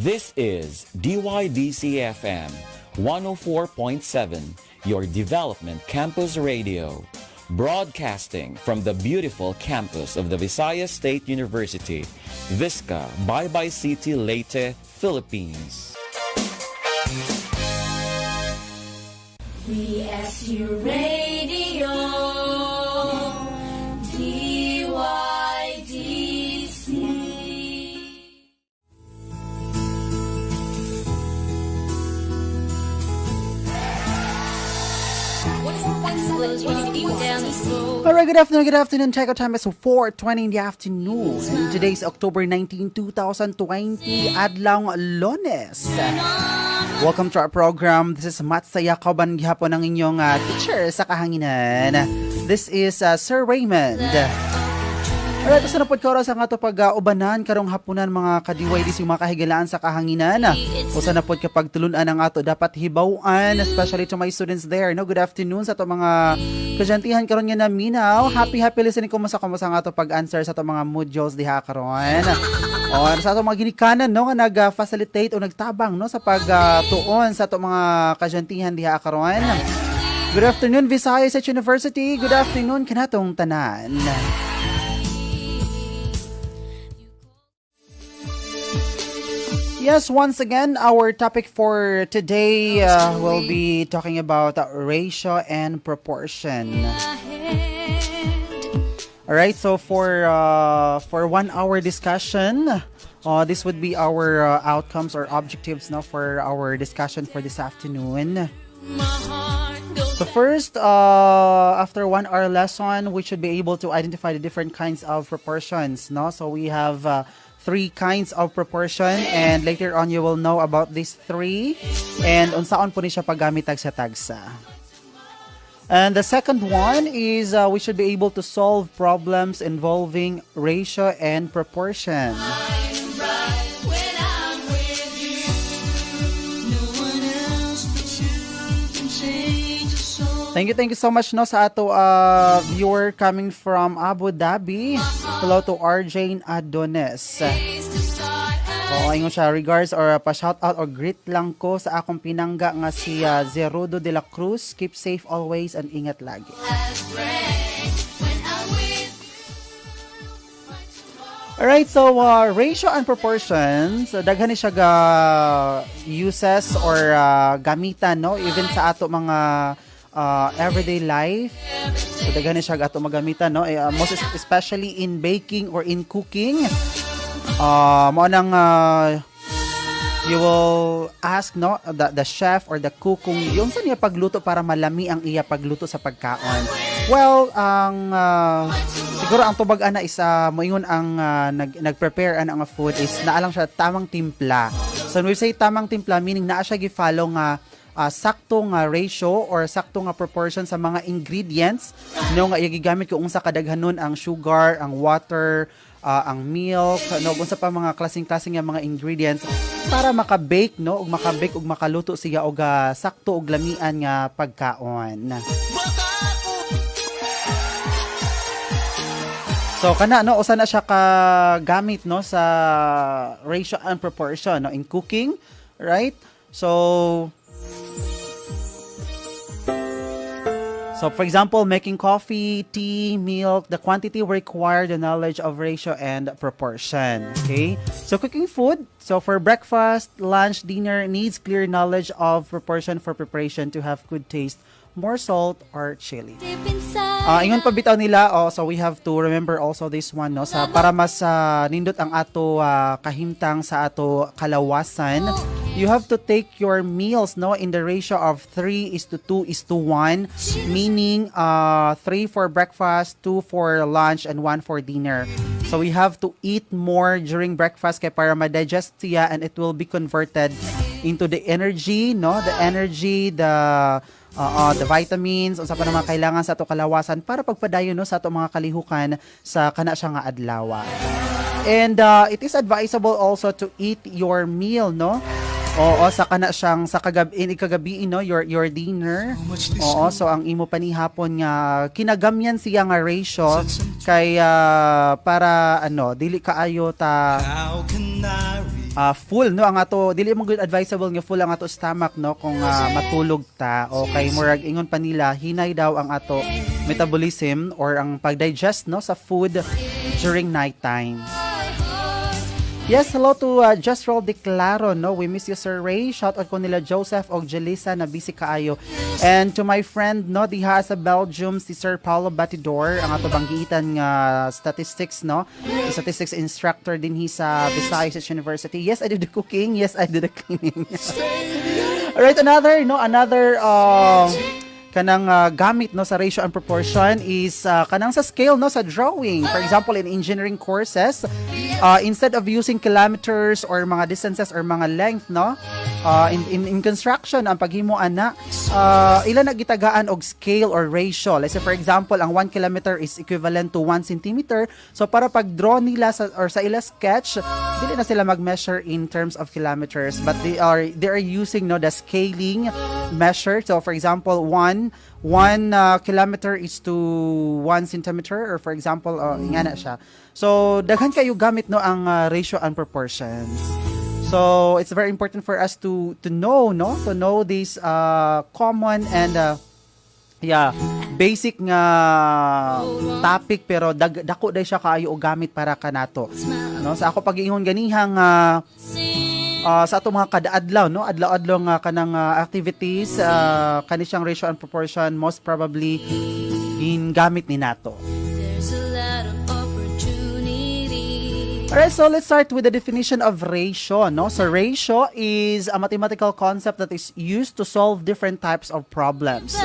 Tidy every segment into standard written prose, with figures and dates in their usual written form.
This is DYDC-FM 104.7, your development campus radio. Broadcasting from the beautiful campus of the Visayas State University, Visca, Baybay City, Leyte, Philippines. VSU Radio, DYDC. Alright, good afternoon. Check out time is 4:20 in the afternoon. And today's October 19, 2020, Adlaw Lunes. Welcome to our program. This is Matsaya Kauban gihapon ng inyong teacher sa kahanginan. This is Sir Raymond. Alright, gusto na po ko sa nga ito pag-ubanan karong hapunan mga kadiwaydis yung mga kahigalaan sa kahanginan. Gusto na po kapag tulunan ang ato dapat hibawaan, especially to my students there. No, good afternoon sa ito mga kajantihan karon nga na minaw. Happy listening ko sa nga ito pag-answer sa ito mga modules diha karon. O, sa ito mga ginikanan, no, nga nag-facilitate o nagtabang no, sa pag-tuon sa ito mga kajantihan diha karon. Good afternoon, Visayas State University. Good afternoon, kanatong tanan. Yes, once again, our topic for today will be talking about ratio and proportion. All right, so for 1 hour discussion, this would be our outcomes or objectives now for our discussion for this afternoon. So first, after 1 hour lesson, we should be able to identify the different kinds of proportions. No, so we have 3 kinds of proportion, and later on you will know about these 3 and unsaon po ni siya paggamit tagsa-tagsa. And the second one is we should be able to solve problems involving ratio and proportion. Thank you so much no sa ato viewer coming from Abu Dhabi. Hello to RJ Adonis. Ingon siya, regards or pa-shout out or greet lang ko sa akong pinangga nga si Zerudo de la Cruz. Keep safe always and ingat lagi. Alright, so ratio and proportions, daghan ni siya ga uses or gamitan no even sa ato mga everyday life. So daghan ni siya ato magamitan no, most especially in baking or in cooking. Mo nang you will ask no the chef or the cook kung yung sa niya pagluto para malami ang iya pagluto sa pagkaon. Well, ang siguro ang tubag ana is moingon ang nag-prepare ang food is naalang siya tamang timpla. So when we say tamang timpla, meaning naa siya gi-follow nga sakto nga ratio or sakto nga proportion sa mga ingredients no nga gigamit kung unsa kadaghanon ang sugar, ang water, ang milk, no unsa pa mga klaseng-klaseng nga mga ingredients para maka-bake no ug maka-bake ug makaluto siya og sakto og lamian nga pagkaon. So kana no usa na siya ka gamit no sa ratio and proportion no in cooking, right? So for example, making coffee, tea, milk, the quantity required, the knowledge of ratio and proportion. Okay? So cooking food, so for breakfast, lunch, dinner, needs clear knowledge of proportion for preparation to have good taste, more salt or chili. Ingon pa bitaw nila, so we have to remember also this one no sa para mas nindot ang ato kahimtang sa ato kalawasan. You have to take your meals no in the ratio of 3:2:1, meaning 3 for breakfast, 2 for lunch, and 1 for dinner. So we have to eat more during breakfast kay para ma-digest siya and it will be converted into the energy, no? The energy, the vitamins, unsa pa naman kailangan sa ato kalawasan para pagpadayon no sa ato mga kalihukan sa kana siya nga adlaw. And it is advisable also to eat your meal, no? Oo, sa kana siyang sa kagabi no, your dinner. Oo, so ang imo panihapon nga kinagamyan siya nga ratio kay para dili kaayo ta full no ang ato dili mo good advisable nga full ang ato stomach no kung matulog ta o kay murag ingon pa nila hinay daw ang ato metabolism or ang pagdigest no sa food during night time. Yes, hello to Just Roll Declaro, no? We miss you, Sir Ray. Shout out ko nila Joseph o Jelisa na busy kaayo. And to my friend, no, diha sa Belgium, si Sir Paulo Batidor, ang ato banggitan nga statistics, no? Statistics instructor din hi sa Visayas University. Yes, I do the cooking. Yes, I do the cleaning. Alright, another kanang gamit no sa ratio and proportion is kanang sa scale no sa drawing. For example, in engineering courses, instead of using kilometers or mga distances or mga length no, in construction ang paghimo ana ilan na gitagaan og scale or ratio. Let's say for example, ang 1 kilometer is equivalent to 1 centimeter. So para pag-draw nila sa ila sketch, dili na sila mag-measure in terms of kilometers, but they are using no the scaling measure. So for example, 1 kilometer is to 1 centimeter, or for example nga na siya. So daghan kayo gamit no ang ratio and proportions. So it's very important for us to know these common and basic nga topic, pero dako day siya kaayo og gamit para kanato no. Sa ako pag-ingon ganihang sa ato mga kada-adlaw no, adlaw-adlaw nga kanang activities, kani siyang ratio and proportion most probably gamit ni nato. Alright, so let's start with the definition of ratio, no? So ratio is a mathematical concept that is used to solve different types of problems.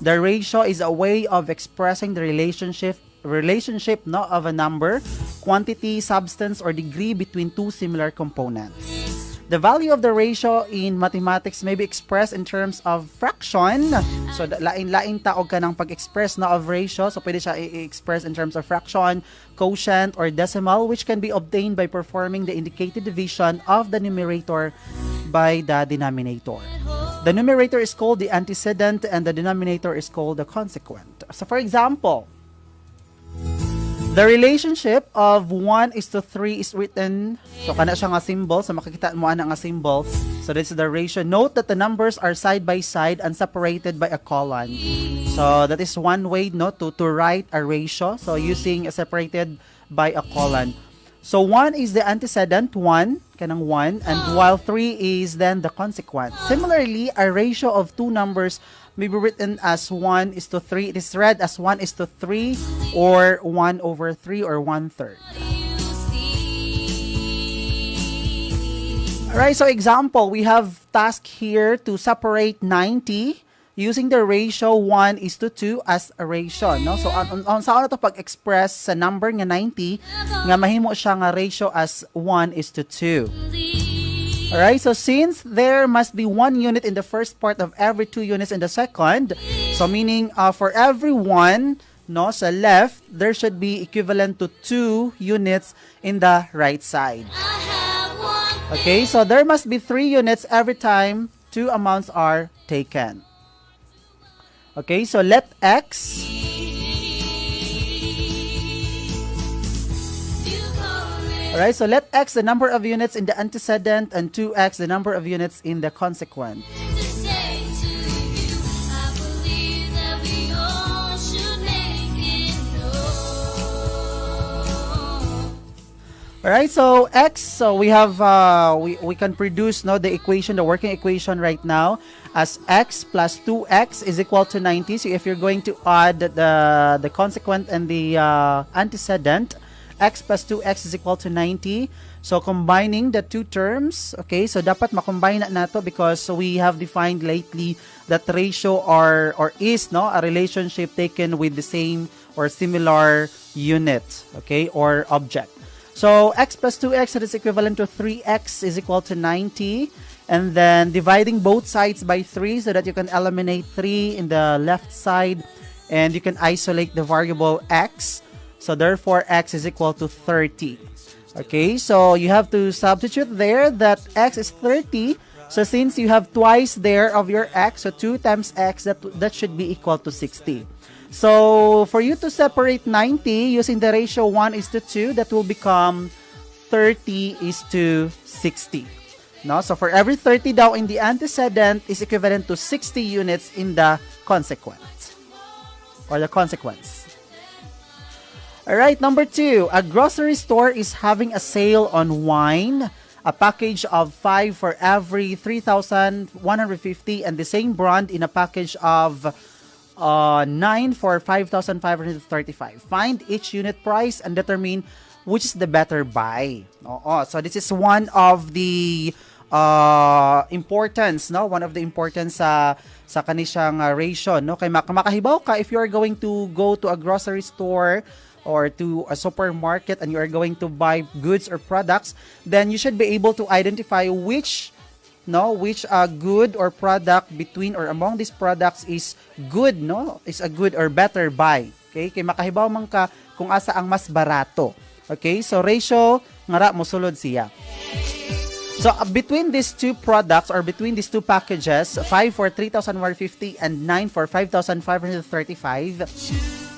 The ratio is a way of expressing the relationship no, of a number, quantity, substance, or degree between two similar components. The value of the ratio in mathematics may be expressed in terms of fraction. So lain-lain taog ka ng pag-express na of ratio. So pwede siya i-express in terms of fraction, quotient, or decimal, which can be obtained by performing the indicated division of the numerator by the denominator. The numerator is called the antecedent and the denominator is called the consequent. So for example, the relationship of 1:3 is written, so kana siya nga symbol, so makikita mo ana nga symbol. So this is the ratio. Note that the numbers are side by side and separated by a colon. So that is one way no to write a ratio, so using separated by a colon. So 1 is the antecedent, 1, kanang 1, and while 3 is then the consequent. Similarly, a ratio of two numbers may be written as 1:3. It is read as 1:3 or 1/3 or 1/3. Alright, so example, we have task here to separate 90 using the ratio 1:2 as a ratio, no? So saan to pag-express sa number nga 90 nga mahimo siya nga ratio as 1:2. Alright, so since there must be 1 unit in the first part of every 2 units in the second, so meaning for every 1 no sa left, there should be equivalent to 2 units in the right side. Okay, so there must be 3 units every time 2 amounts are taken. Okay, so let x Alright, so let x the number of units in the antecedent and 2x the number of units in the consequent. Alright, so x, so we have we can produce no the equation, the working equation right now as x plus 2x is equal to 90. So if you're going to add the consequent and the antecedent, x plus 2x is equal to 90. So combining the two terms, okay, so dapat makombine na nato because we have defined lately that ratio is no a relationship taken with the same or similar unit, okay, or object. So x plus 2x, that is equivalent to 3x is equal to 90. And then dividing both sides by 3 so that you can eliminate 3 in the left side and you can isolate the variable x. So therefore, x is equal to 30. Okay, so you have to substitute there that x is 30. So since you have twice there of your x, so 2 times x, that should be equal to 60. So for you to separate 90 using the ratio 1:2, that will become 30 is to 60. No? So for every 30 daw in the antecedent is equivalent to 60 units in the consequent or the consequence. Alright, number 2. A grocery store is having a sale on wine. A package of 5 for every 3,150 and the same brand in a package of 9 for 5,535. Find each unit price and determine which is the better buy. So this is one of the importance, no? One of the importance sa kanisang ratio, no? Kay makahibaw ka if you are going to go to a grocery store or to a supermarket and you are going to buy goods or products, then you should be able to identify which good or product between or among these products is good, no? Is a good or better buy. Okay? Kay makahibaw man ka kung asa ang mas barato. Okay? So ratio ngara mosulod siya. So between these two products or between these two packages, 5 for 3,150 and 9 for 5,535,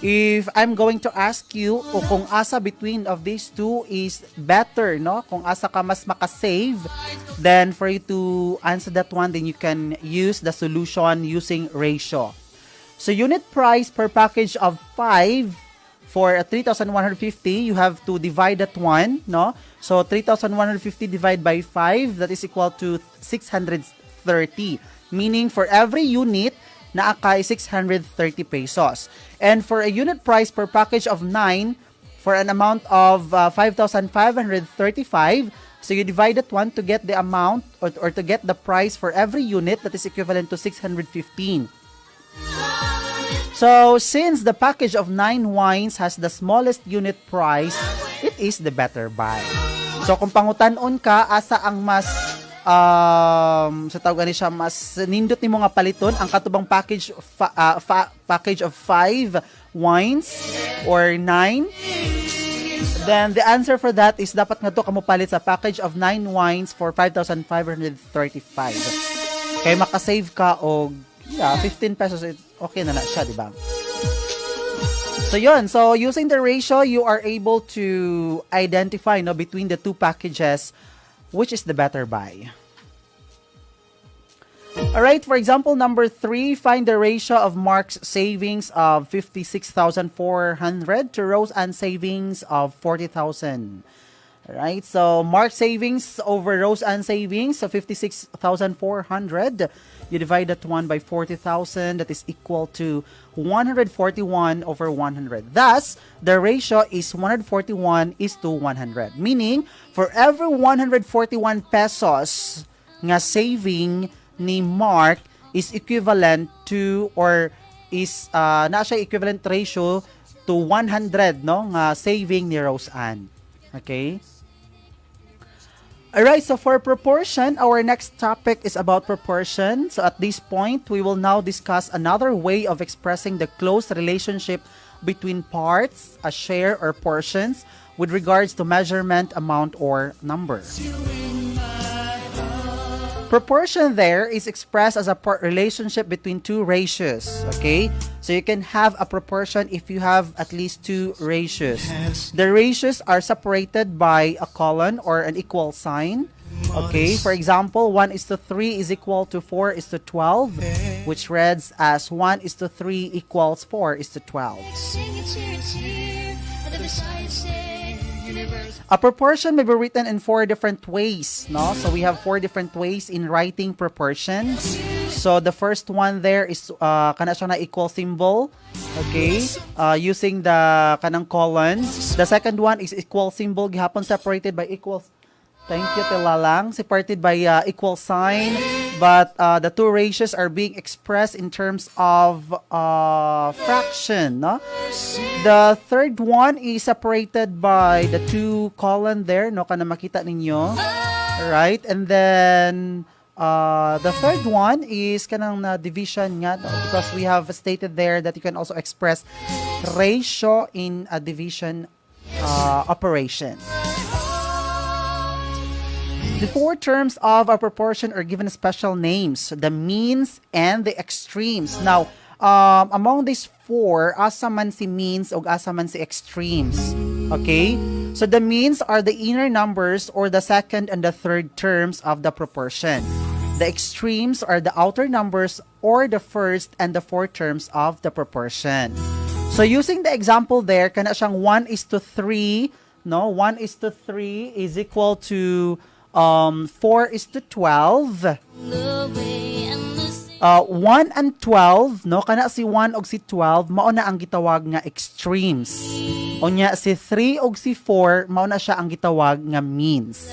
if I'm going to ask you kung asa between of these two is better, no? Kung asa ka mas makasave, then for you to answer that one, then you can use the solution using ratio. So unit price per package of 5 for 3,150, you have to divide that one, no? So 3,150 divided by 5, that is equal to 630. Meaning for every unit, naaka 630 pesos. And for a unit price per package of 9, for an amount of 5,535, so you divide that one to get the amount or to get the price for every unit, that is equivalent to 615. So since the package of 9 wines has the smallest unit price, it is the better buy. So kung pangutanon ka, asa ang mas sa tawag ni siya mas nindot nimo nga paliton ang katubang package package of 5 wines or 9, then the answer for that is dapat nga to kamo palit sa package of 9 wines for 5,535. Kay makasave ka og 15 pesos, okay na siya, di ba? So yun, so using the ratio, you are able to identify, no, between the two packages which is the better buy. Alright, for example, number 3, find the ratio of Mark's savings of 56,400 to Rose Ann's savings of 40,000. Alright, so Mark's savings over Rose Ann's savings, so 56,400. You divide that one by 40,000, that is equal to 141 over 100. Thus, the ratio is 141 is to 100. Meaning, for every 141 pesos nga saving ni Mark is equivalent to or is na siya equivalent ratio to 100, no, nga saving ni Rose Ann. Okay? Alright, so for proportion, our next topic is about proportion. So at this point, we will now discuss another way of expressing the close relationship between parts, a share, or portions with regards to measurement, amount, or number. Proportion there is expressed as a relationship between two ratios, okay? So you can have a proportion if you have at least two ratios. The ratios are separated by a colon or an equal sign, okay? For example, 1:3 is equal to 4:12, which reads as 1:3 equals 4:12. A proportion may be written in 4 different ways, no? So we have 4 different ways in writing proportions. So the first one there is kana siya na equal symbol, okay? Using the kanang colon. The second one is equal symbol gihapon separated by equal. Thank you, Tilalang. Separated by equal sign, but the two ratios are being expressed in terms of fraction, no? The third one is separated by the two colon there, no? Kana makita ninyo, right? And then the third one is kanang na division nga, no? Because we have stated there that you can also express ratio in a division operation. The 4 terms of a proportion are given special names, the means and the extremes. Now, among these 4, asa man si means o asa man si extremes. Okay? So the means are the inner numbers or the second and the third terms of the proportion. The extremes are the outer numbers or the first and the fourth terms of the proportion. So using the example there, kana siyang 1:3, no? 1:3 is equal to 4:12. 1 and 12, no? Kana si 1 og si 12, mao na ang gitawag nga extremes. Unya si 3 og si 4, mao na siya ang gitawag nga means.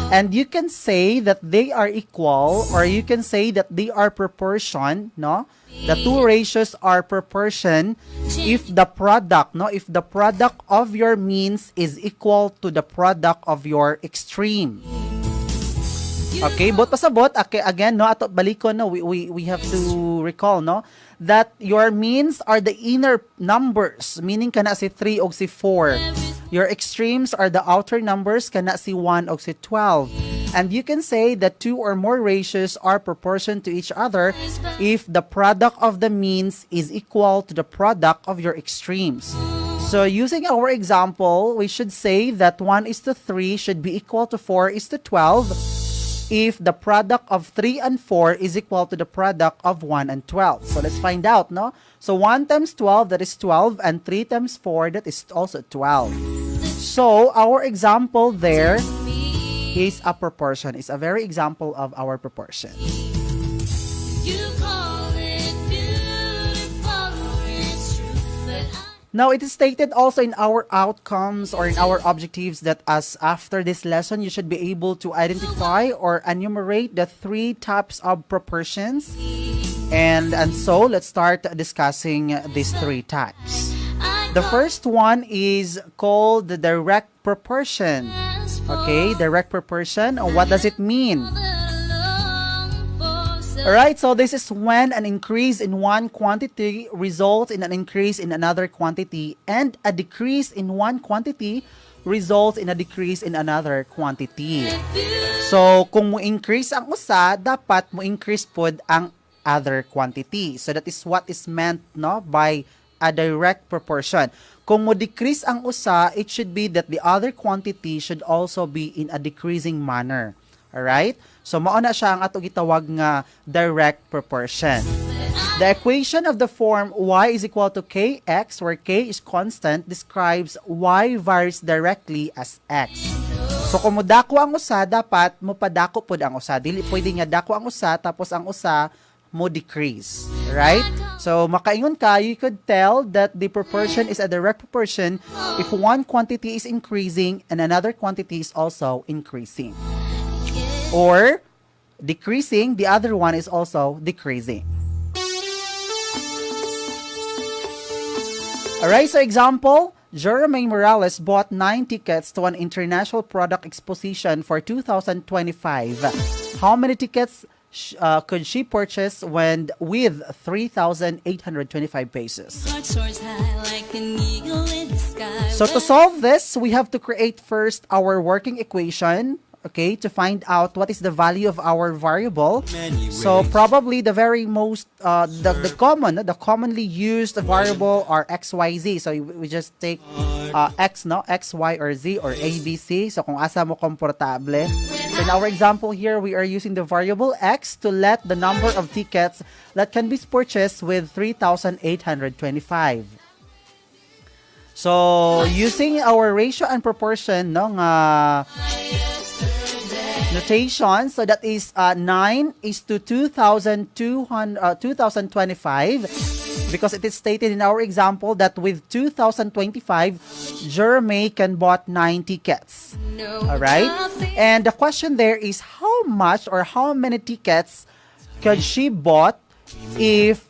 And you can say that they are equal, or you can say that they are proportion, no? The two ratios are proportion if the product, no? If the product of your means is equal to the product of your extreme. Okay, bot pasabot. Okay, again, no, ato balikon, no, we have to recall, no, that your means are the inner numbers, meaning kana si 3 og si 4. Your extremes are the outer numbers, kana si 1 og si 12. And you can say that two or more ratios are proportion to each other if the product of the means is equal to the product of your extremes. So using our example, we should say that 1:3 should be equal to 4:12 if the product of 3 and 4 is equal to the product of 1 and 12. So let's find out, no? So 1 times 12, that is 12, and 3 times 4, that is also 12. So our example there is a proportion. It's a very example of our proportion. Now, it is stated also in our outcomes or in our objectives that as after this lesson, you should be able to identify or enumerate the 3 types of proportions. And so, let's start discussing these 3 types. The first one is called the direct proportion. Okay, direct proportion. What does it mean? Alright, so this is when an increase in one quantity results in an increase in another quantity, and a decrease in one quantity results in a decrease in another quantity. So, kung mo increase ang usa, dapat mo increase pod ang other quantity. So, that is what is meant, no, by a direct proportion. Kung mo decrease ang usa, it should be that the other quantity should also be in a decreasing manner. Alright? So, mauna siya ang ato gitawag nga direct proportion. The equation of the form y is equal to kx, where k is constant, describes y varies directly as x. So, kung mo dako ang usa, dapat mo padako pod ang usa. Dili pwede nga dako ang usa, tapos ang usa mo decrease. Right? So, makaingon ka, you could tell that the proportion is a direct proportion if one quantity is increasing and another quantity is also increasing. Or decreasing, the other one is also decreasing. Alright, so example, Jerome Morales bought 9 tickets to an international product exposition for 2025. How many tickets could she purchase with 3,825 pesos? So to solve this, we have to create first our working equation. Okay, to find out what is the value of our variable. So probably the very most the commonly used variable are x, y, z. So we just take x, no, x, y, or z, or a, b, c. So kung asa mo komportable. So in our example here, we are using the variable x to let the number of tickets that can be purchased with 3,825. So using our ratio and proportion, no, notation, so that is 9:2,025, because it is stated in our example that with 2,025, Jeremy can bought 9 tickets. Alright? And the question there is how much or how many tickets could she bought if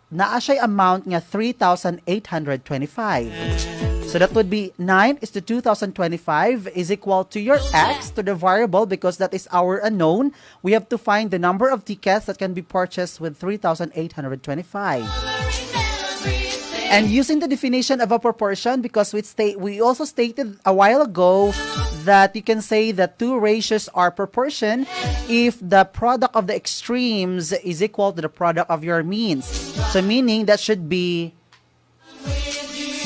naa siya amount nga 3,825. So that would be 9:2,025 is equal to your x to the variable, because that is our unknown. We have to find the number of tickets that can be purchased with 3,825. And using the definition of a proportion, because we also stated a while ago that you can say that two ratios are proportion if the product of the extremes is equal to the product of your means. So meaning that should be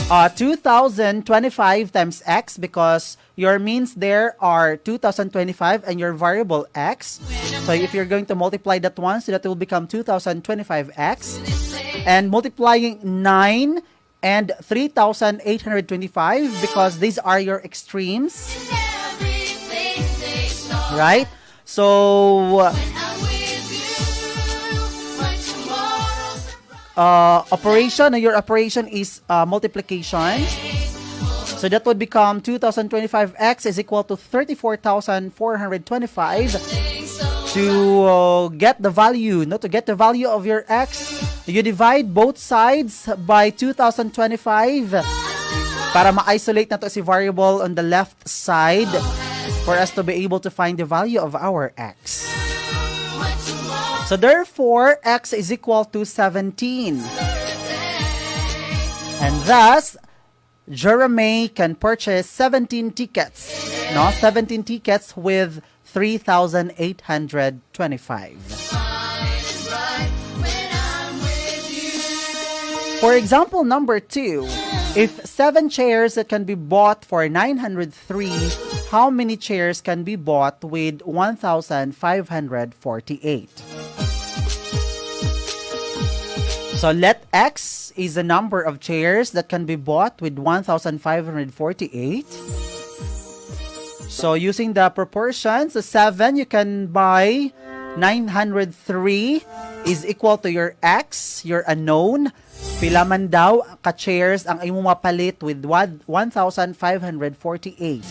2025 times x because your means there are 2025 and your variable x. So if you're going to multiply that one, so that will become 2025x. And multiplying 9 and 3,825 because these are your extremes. Right? So your operation is multiplication. So that would become 2025x is equal to 34,425. To get the value, to get the value of your x, you divide both sides by 2025 para ma-isolate na to si variable on the left side for us to be able to find the value of our x. So therefore, x is equal to 17. And thus, Jeremy can purchase 17 tickets. 17 tickets with 3,825. For example number 2, if 7 chairs that can be bought for 903, how many chairs can be bought with 1,548? So let x is the number of chairs that can be bought with 1,548. So using the proportions, the 7 you can buy 903 is equal to your x, your unknown. Pila man daw ka chairs ang imo mapalit with 1,548.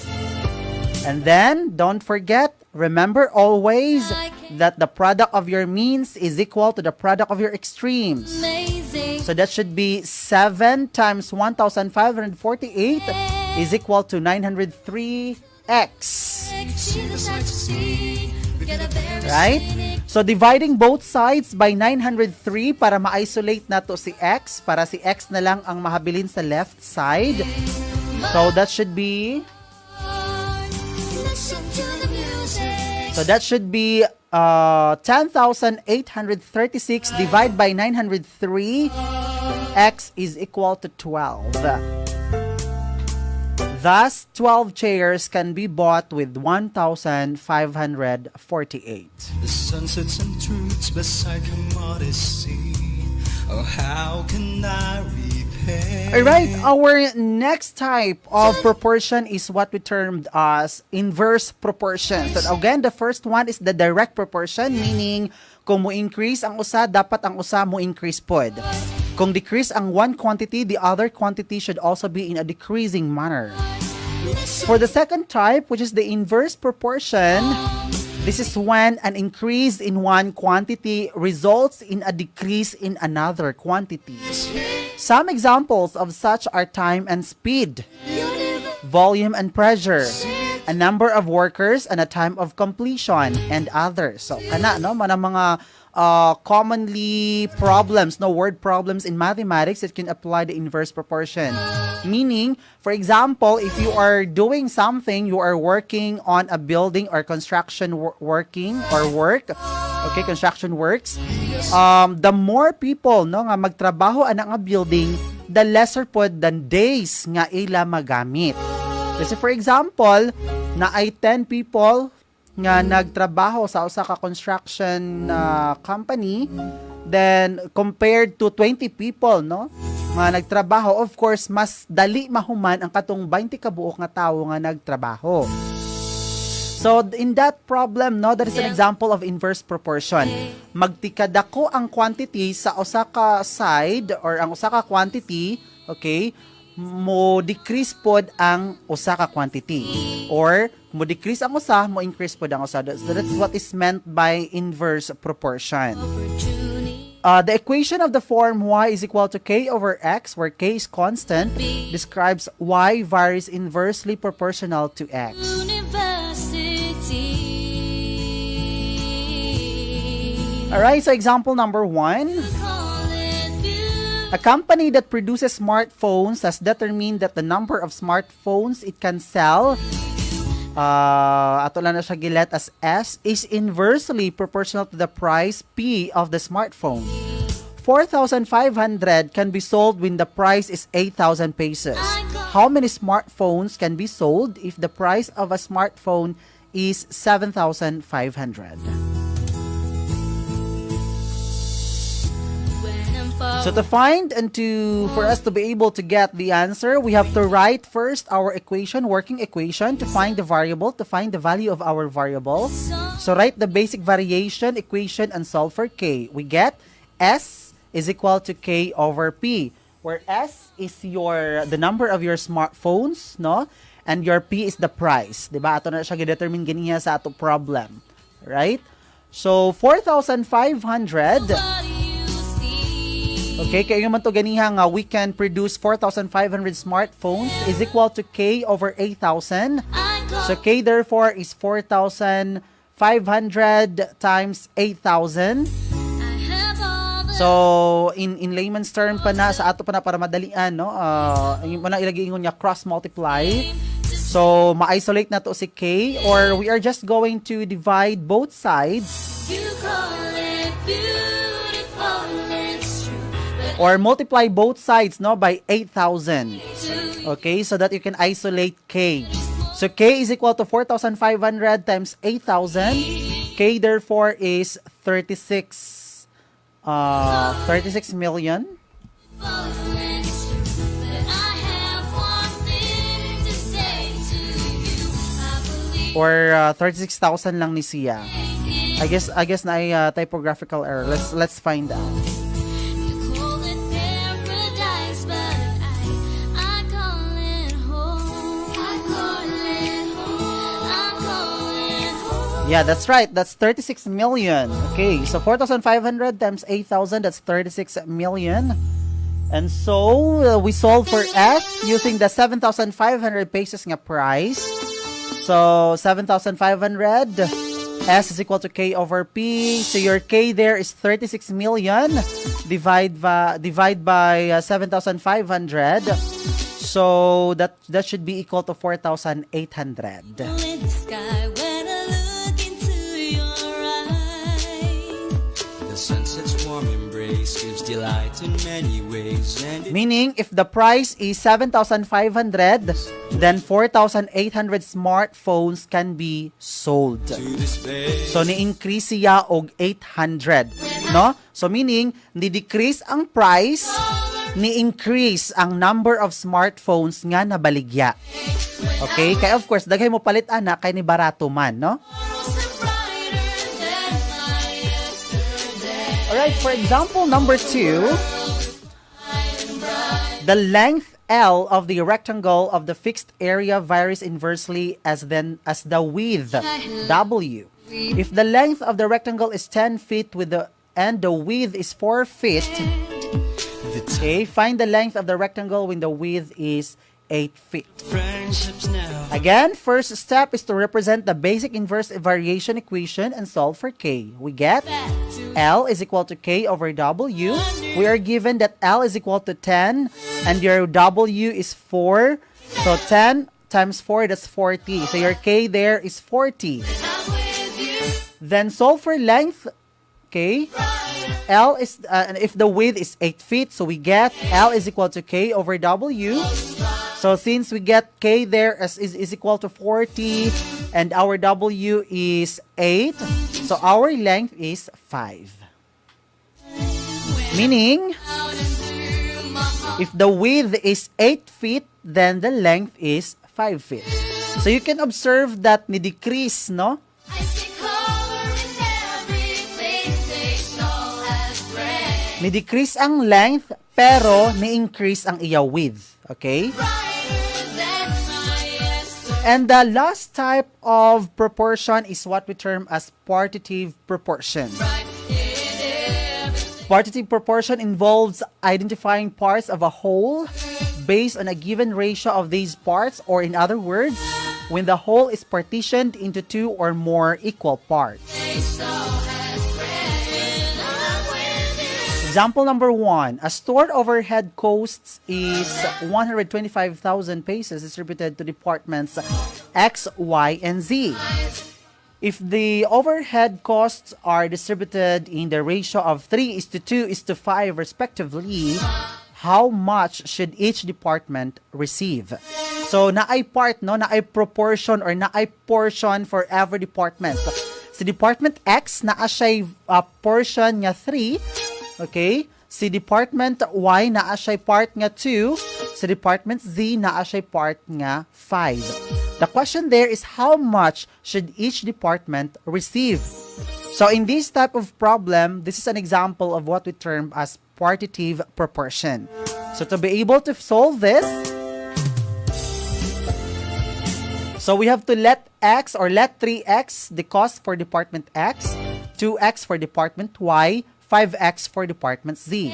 And then, don't forget, remember always that the product of your means is equal to the product of your extremes. So that should be 7 times 1,548 is equal to 903x. Right? So dividing both sides by 903 para ma-isolate na to si x, para si x na lang ang mahabilin sa left side. So that should be 10,836 divided by 903. X is equal to 12. Thus, 12 chairs can be bought with 1,548. The sun sets and truths beside commodity. Oh, how can I repay? Alright, our next type of proportion is what we termed as inverse proportion. So again, the first one is the direct proportion, meaning kung mo increase ang usa, dapat ang usa mo increase pod. Kung decrease ang one quantity, the other quantity should also be in a decreasing manner. For the second type, which is the inverse proportion, this is when an increase in one quantity results in a decrease in another quantity. Some examples of such are time and speed, volume and pressure, a number of workers and a time of completion, and others. So, kana, no? Mga commonly problems, word problems in mathematics that can apply the inverse proportion. Meaning, for example, if you are doing something, you are working on a building or construction construction works, the more people nga magtrabaho ana nga building, the lesser pod than days nga ila magamit. Kasi for example, na ay 10 people nga nagtrabaho sa usa ka construction company, then compared to 20 people nga nagtrabaho, of course mas dali mahuman ang katong 20 ka buok nga tawo nga nagtrabaho. So in that problem, that is an example of inverse proportion. Magtikadako ang quantity sa usa ka side or ang usa ka quantity, okay? Mo decrease pod ang usa ka quantity, or mo decrease ang usa, mo increase pod ang usa. So that's what is meant by inverse proportion. The equation of the form y is equal to k over x, where k is constant, describes y varies inversely proportional to x. Alright, so example number 1. A company that produces smartphones has determined that the number of smartphones it can sell, ato lang na siya gilet as S, is inversely proportional to the price P of the smartphone. 4,500 can be sold when the price is 8,000 pesos. How many smartphones can be sold if the price of a smartphone is 7,500? So to find and for us to be able to get the answer, we have to write first our equation, working equation, to find the variable, to find the value of our variable. So write the basic variation equation and solve for k. We get S is equal to K over P, where S is the number of your smartphones, no? And your P is the price. Diba? Ato na siya gidetermine ganiya sa ato problem. Right? So, 4,500. Okay, kaya naman to ganiha nga we can produce 4,500 smartphones is equal to K over 8,000. So, K therefore is 4,500 times 8,000. So, in layman's term pa na, sa ato pa na para madalian, no? Yung pa na ilagay niya cross multiply. So, ma-isolate na to si K, or we are just going to divide both sides. Or multiply both sides, no, by 8,000. Okay, so that you can isolate K. So, K is equal to 4,500 times 8,000. K therefore is 36 million. Or 36,000 lang ni siya. I guess na ay typographical error. Let's find out. Yeah, that's right. That's 36 million. Okay, so 4,500 times 8,000, that's 36 million. And so, we solve for S using the 7,500 pesos nga price. So, 7,500, S is equal to K over P. So, your K there is 36 million. Divide by 7,500. So, that should be equal to 4,800. Meaning, if the price is 7,500, then 4,800 smartphones can be sold. So, ni-increase siya og 800. No? So, meaning, ni-decrease ang price, ni-increase ang number of smartphones nga nabaligya. Okay? Kaya of course, daghay mo palit ana, kay ni barato man, no? Alright, for example, number 2, the length L of the rectangle of the fixed area varies inversely as the width W. If the length of the rectangle is 10 feet and the width is 4 feet, okay, find the length of the rectangle when the width is 8 feet. Again, first step is to represent the basic inverse variation equation and solve for K. We get L is equal to K over W. We are given that L is equal to 10 and your W is 4. So 10 times 4, that's 40. So your K there is 40. Then solve for length. Okay. L is, if the width is 8 feet, so we get L is equal to K over W. So since we get K there is equal to 40 and our W is 8, so our length is 5. Meaning, if the width is 8 feet, then the length is 5 feet. So you can observe that ni-decrease, no? Ni-decrease ang length, pero ni-increase ang iya width. Okay? And the last type of proportion is what we term as partitive proportion. Partitive proportion involves identifying parts of a whole based on a given ratio of these parts, or in other words, when the whole is partitioned into 2 or more equal parts. Example number 1, a stored overhead costs is 125,000 pesos distributed to departments X, Y, and Z. if the overhead costs are distributed in the ratio of 3:2:5 respectively, how much should each department receive? So, naay part, no? Naay proportion or naay portion for every department. So, si Department X, naa siya'y portion nga 3. Okay? Si Department Y, naa siya'y part nga 2. Si Department Z, naa siya'y part nga 5. The question there is how much should each department receive? So, in this type of problem, this is an example of what we term as partitive proportion. So to be able to solve this, so we have to let X or let 3X the cost for department X, 2X for department Y, 5X for department Z.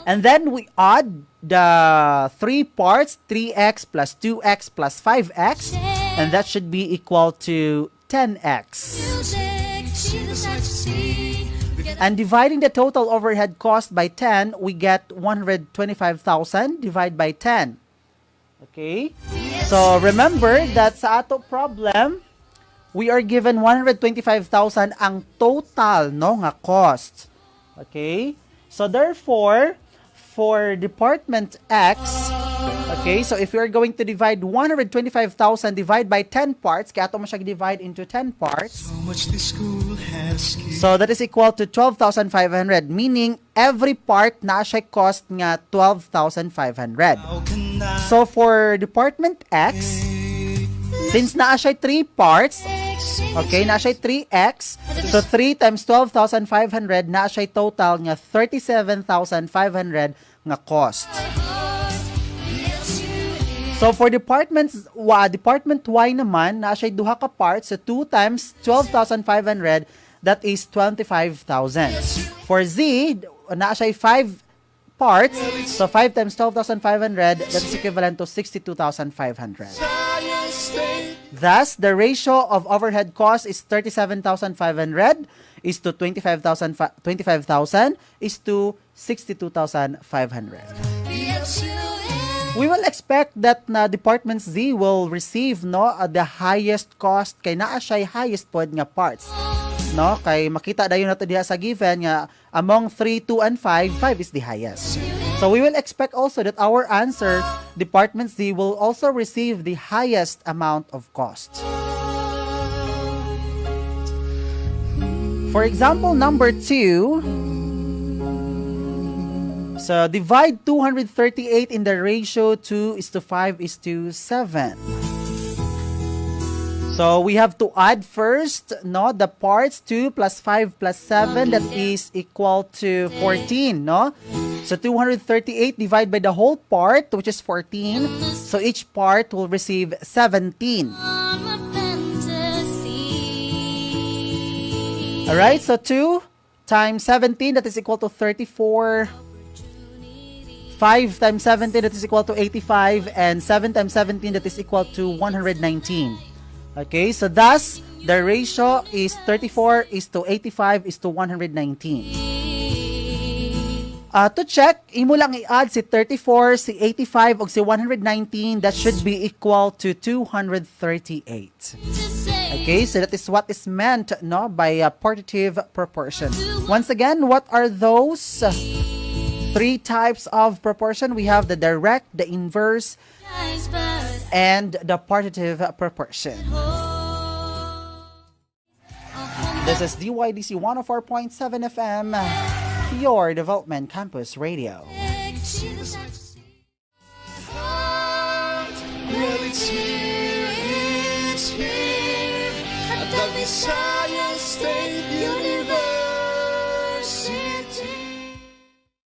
And then we add the 3 parts, 3X plus 2X plus 5X, and that should be equal to 10X. And dividing the total overhead cost by 10, we get 125,000 divided by 10. Okay? So remember that sa ato problem, we are given 125,000 ang total no nga cost. Okay? So therefore, for department X, okay, so if we are going to divide 125,000 divide by 10 parts, kaya ito mo siya divide into 10 parts. So that is equal to 12,500, meaning every part na siya cost nga 12,500. So for department X, since na siya 3 parts, okay, na siya 3X, so 3 times 12,500, na siya total nga 37,500 nga cost. So for department Y naman, na siya duha ka parts, so 2 times 12,500, that is 25,000. For Z, na siya 5 parts, so 5 times 12,500, that is equivalent to 62,500. Thus, the ratio of overhead cost is 37,500 is to 25,000 is to 62,500. We will expect that na Department Z will receive the highest cost kay naa siya highest pod nga parts. No, kay makita dayon nato diha sa given nga among 3, 2 and 5, 5 is the highest. So we will expect also that our answer, Department Z, will also receive the highest amount of cost. For example, number 2, so divide 238 in the ratio 2:5:7. So we have to add first the parts 2 plus 5 plus 7, that is equal to 14, no? So 238 divided by the whole part, which is 14. So each part will receive 17. Alright, so 2 times 17, that is equal to 34. 5 times 17, that is equal to 85. And 7 times 17, that is equal to 119. Okay, so thus, the ratio is 34:85:119. To check, imo lang i-add si 34, si 85, o si 119. That should be equal to 238. Okay, so that is what is meant by partitive proportion. Once again, what are those 3 types of proportion? We have the direct, the inverse, and the partitive proportion. This is DYDC 104.7 FM, your Development Campus Radio. Well, it's here at the Visayas State University.